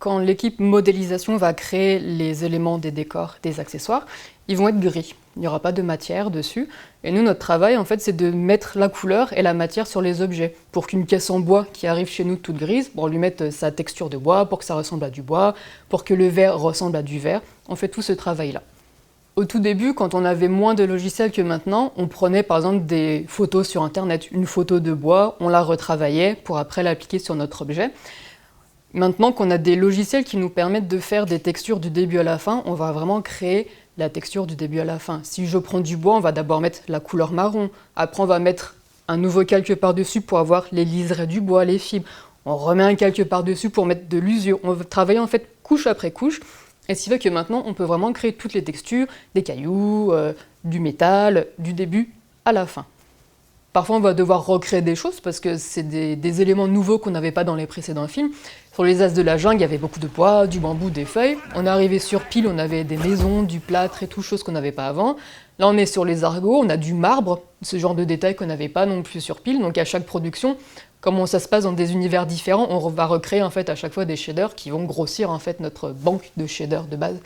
quand l'équipe modélisation va créer les éléments des décors, des accessoires, ils vont être gris. Il n'y aura pas de matière dessus. Et nous, notre travail, en fait, c'est de mettre la couleur et la matière sur les objets. Pour qu'une caisse en bois qui arrive chez nous toute grise, on lui mette sa texture de bois, pour que ça ressemble à du bois, pour que le verre ressemble à du verre. On fait tout ce travail-là. Au tout début, quand on avait moins de logiciels que maintenant, on prenait par exemple des photos sur Internet, une photo de bois, on la retravaillait pour après l'appliquer sur notre objet. Maintenant qu'on a des logiciels qui nous permettent de faire des textures du début à la fin, on va vraiment créer la texture du début à la fin. Si je prends du bois, on va d'abord mettre la couleur marron, après on va mettre un nouveau calque par-dessus pour avoir les liserés du bois, les fibres. On remet un calque par-dessus pour mettre de l'usure. On va travailler en fait couche après couche. Et ce qui fait que maintenant, on peut vraiment créer toutes les textures, des cailloux, du métal, du début à la fin. Parfois, on va devoir recréer des choses parce que c'est des éléments nouveaux qu'on n'avait pas dans les précédents films. Sur les As de la jungle, il y avait beaucoup de bois, du bambou, des feuilles. On est arrivé sur Pile, on avait des maisons, du plâtre et tout, choses qu'on n'avait pas avant. Là, on est sur les Argots, on a du marbre, ce genre de détails qu'on n'avait pas non plus sur Pile. Donc à chaque production, comme ça se passe dans des univers différents, on va recréer en fait à chaque fois des shaders qui vont grossir en fait notre banque de shaders de base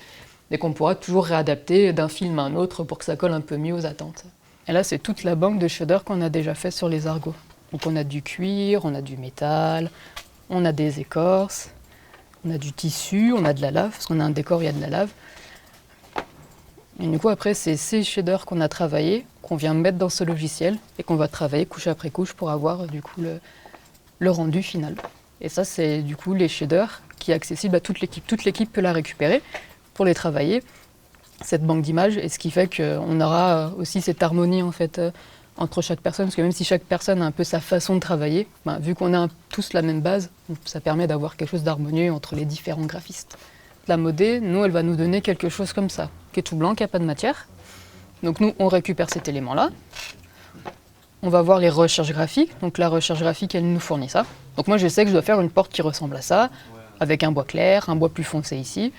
et qu'on pourra toujours réadapter d'un film à un autre pour que ça colle un peu mieux aux attentes. Et là, c'est toute la banque de shaders qu'on a déjà fait sur les Argots. Donc on a du cuir, on a du métal, on a des écorces, on a du tissu, on a de la lave, parce qu'on a un décor, il y a de la lave. Et du coup, après, c'est ces shaders qu'on a travaillés, qu'on vient mettre dans ce logiciel et qu'on va travailler couche après couche pour avoir du coup le rendu final. Et ça, c'est du coup les shaders qui est accessible à toute l'équipe. Toute l'équipe peut la récupérer pour les travailler, cette banque d'images, et ce qui fait qu'on aura aussi cette harmonie en fait entre chaque personne, parce que même si chaque personne a un peu sa façon de travailler, vu qu'on a tous la même base, ça permet d'avoir quelque chose d'harmonieux entre les différents graphistes. La modé, nous, elle va nous donner quelque chose comme ça, qui est tout blanc, qui n'a pas de matière. Donc nous, on récupère cet élément-là. On va voir les recherches graphiques. Donc la recherche graphique, elle nous fournit ça. Donc moi, je sais que je dois faire une porte qui ressemble à ça, avec un bois clair, un bois plus foncé ici.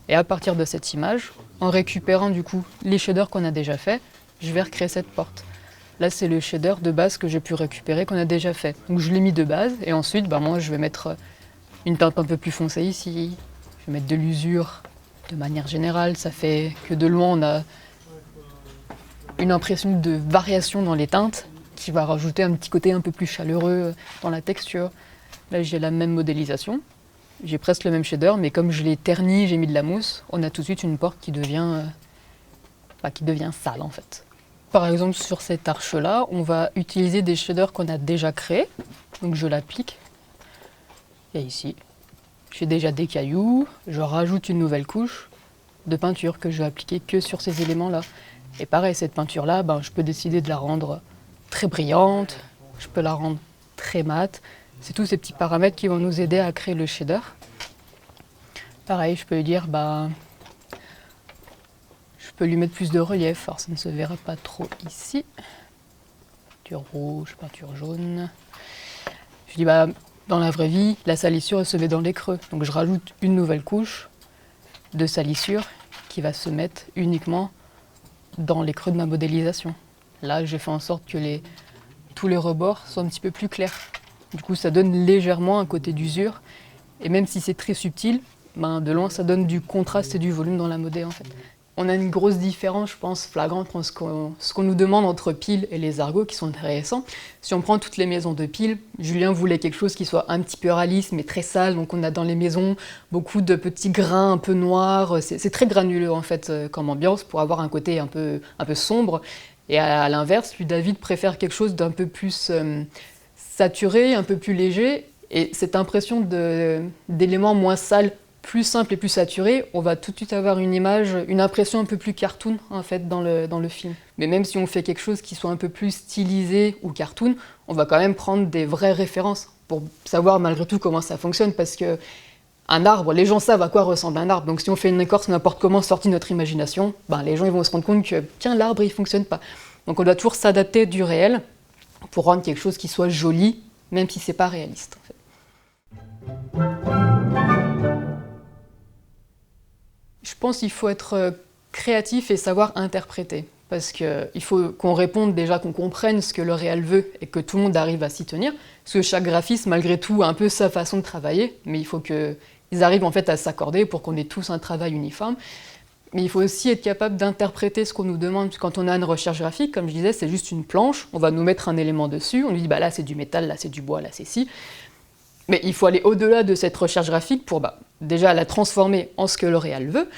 Et à partir de cette image, en récupérant du coup les shaders qu'on a déjà fait, je vais recréer cette porte. Là, c'est le shader de base que j'ai pu récupérer, qu'on a déjà fait. Donc je l'ai mis de base, et ensuite, moi, je vais mettre une teinte un peu plus foncée ici. Je vais mettre de l'usure de manière générale. Ça fait que de loin, on a une impression de variation dans les teintes, qui va rajouter un petit côté un peu plus chaleureux dans la texture. Là, j'ai la même modélisation. J'ai presque le même shader, mais comme je l'ai terni, j'ai mis de la mousse, on a tout de suite une porte qui devient sale en fait. Par exemple, sur cette arche-là, on va utiliser des shaders qu'on a déjà créés. Donc je l'applique. Et ici, j'ai déjà des cailloux, je rajoute une nouvelle couche de peinture que je vais appliquer que sur ces éléments-là. Et pareil, cette peinture-là, je peux décider de la rendre très brillante, je peux la rendre très mate. C'est tous ces petits paramètres qui vont nous aider à créer le shader. Pareil, je peux lui dire, je peux lui mettre plus de relief, alors ça ne se verra pas trop ici. Peinture rouge, peinture jaune. Je dis, dans la vraie vie, la salissure elle se met dans les creux. Donc je rajoute une nouvelle couche de salissure qui va se mettre uniquement dans les creux de ma modélisation. Là, j'ai fait en sorte que tous les rebords soient un petit peu plus clairs. Du coup, ça donne légèrement un côté d'usure. Et même si c'est très subtil, de loin, ça donne du contraste et du volume dans la modé, en fait. On a une grosse différence, je pense, flagrante entre ce qu'on nous demande entre Pile et les Argots, qui sont intéressants. Si on prend toutes les maisons de Pile, Julien voulait quelque chose qui soit un petit peu réaliste, mais très sale. Donc on a dans les maisons beaucoup de petits grains un peu noirs. C'est très granuleux, en fait, comme ambiance, pour avoir un côté un peu sombre. Et à l'inverse, lui, David préfère quelque chose d'un peu plus saturé, un peu plus léger. Et cette impression d'éléments moins sales, plus simple et plus saturé, on va tout de suite avoir une image, une impression un peu plus cartoon en fait dans le film. Mais même si on fait quelque chose qui soit un peu plus stylisé ou cartoon, on va quand même prendre des vraies références pour savoir malgré tout comment ça fonctionne, parce que un arbre, les gens savent à quoi ressemble un arbre, donc si on fait une écorce n'importe comment sortie de notre imagination, les gens ils vont se rendre compte que tiens, l'arbre il fonctionne pas. Donc on doit toujours s'adapter du réel pour rendre quelque chose qui soit joli, même si c'est pas réaliste en fait. Je pense qu'il faut être créatif et savoir interpréter, parce qu'il faut qu'on réponde déjà, qu'on comprenne ce que le réel veut et que tout le monde arrive à s'y tenir, parce que chaque graphiste, malgré tout, a un peu sa façon de travailler, mais il faut qu'il ils arrivent en fait à s'accorder pour qu'on ait tous un travail uniforme. Mais il faut aussi être capable d'interpréter ce qu'on nous demande. Quand on a une recherche graphique, comme je disais, c'est juste une planche, on va nous mettre un élément dessus, on nous dit bah là c'est du métal, là c'est du bois, là c'est ci. Mais il faut aller au-delà de cette recherche graphique pour déjà la transformer en ce que L'Oréal veut,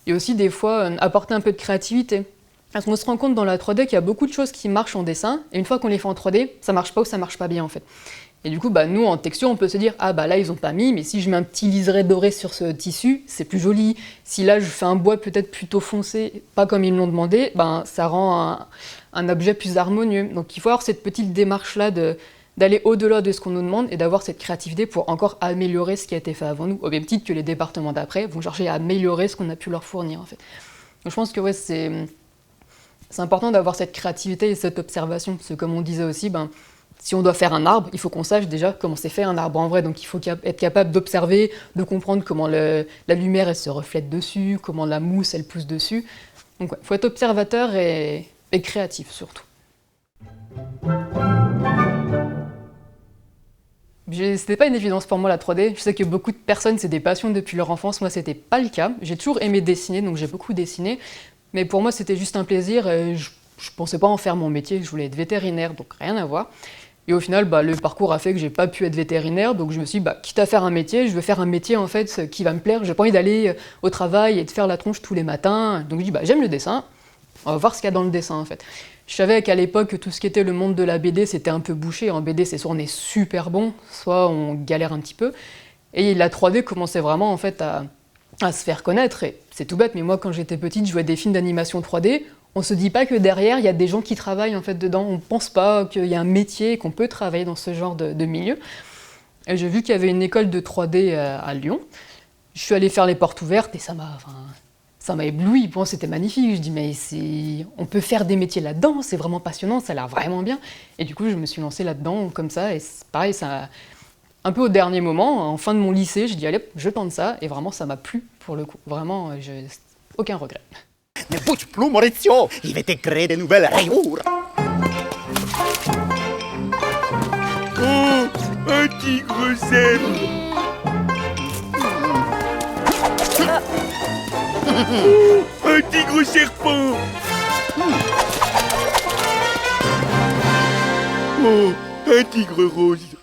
et aussi des fois apporter un peu de créativité. Parce qu'on se rend compte dans la 3D qu'il y a beaucoup de choses qui marchent en dessin, et une fois qu'on les fait en 3D, ça marche pas ou ça marche pas bien en fait. Et du coup, nous, en texture, on peut se dire « Ah là, ils ont pas mis, mais si je mets un petit liseré doré sur ce tissu, c'est plus joli. Si là, je fais un bois peut-être plutôt foncé, pas comme ils me l'ont demandé, ça rend un objet plus harmonieux. » Donc il faut avoir cette petite démarche-là d'aller au-delà de ce qu'on nous demande et d'avoir cette créativité pour encore améliorer ce qui a été fait avant nous, au même titre que les départements d'après vont chercher à améliorer ce qu'on a pu leur fournir, en fait. Donc je pense que c'est important d'avoir cette créativité et cette observation, parce que comme on disait aussi, si on doit faire un arbre, il faut qu'on sache déjà comment c'est fait un arbre en vrai. Donc il faut être capable d'observer, de comprendre comment la lumière elle se reflète dessus, comment la mousse elle pousse dessus. Donc il faut être observateur et créatif surtout. C'était pas une évidence pour moi la 3D. Je sais que beaucoup de personnes, c'est des passions depuis leur enfance. Moi, c'était pas le cas. J'ai toujours aimé dessiner, donc j'ai beaucoup dessiné. Mais pour moi, c'était juste un plaisir. Je pensais pas en faire mon métier. Je voulais être vétérinaire, donc rien à voir. Et au final, le parcours a fait que j'ai pas pu être vétérinaire, donc je me suis dit, quitte à faire un métier, je veux faire un métier en fait qui va me plaire. J'ai pas envie d'aller au travail et de faire la tronche tous les matins. Donc je dis, j'aime le dessin. On va voir ce qu'il y a dans le dessin en fait. Je savais qu'à l'époque, tout ce qui était le monde de la BD, c'était un peu bouché. En BD, c'est soit on est super bon, soit on galère un petit peu. Et la 3D commençait vraiment en fait à se faire connaître. Et c'est tout bête, mais moi, quand j'étais petite, je jouais des films d'animation 3D. On se dit pas que derrière, il y a des gens qui travaillent en fait dedans. On pense pas qu'il y a un métier, qu'on peut travailler dans ce genre de milieu. Et j'ai vu qu'il y avait une école de 3D à Lyon. Je suis allée faire les portes ouvertes et ça m'a ébloui. Pour moi, c'était magnifique. Je dis, mais on peut faire des métiers là-dedans, c'est vraiment passionnant, ça a l'air vraiment bien. Et du coup, je me suis lancée là-dedans comme ça. Et pareil, un peu au dernier moment, en fin de mon lycée, je dis, allez, je tente ça. Et vraiment, ça m'a plu pour le coup. Vraiment, aucun regret. Ne bouge plus, Maurizio! Je vais te créer de nouvelles rayures! Oh, un tigre zèbre! Oh, un tigre serpent! Oh, un tigre rose!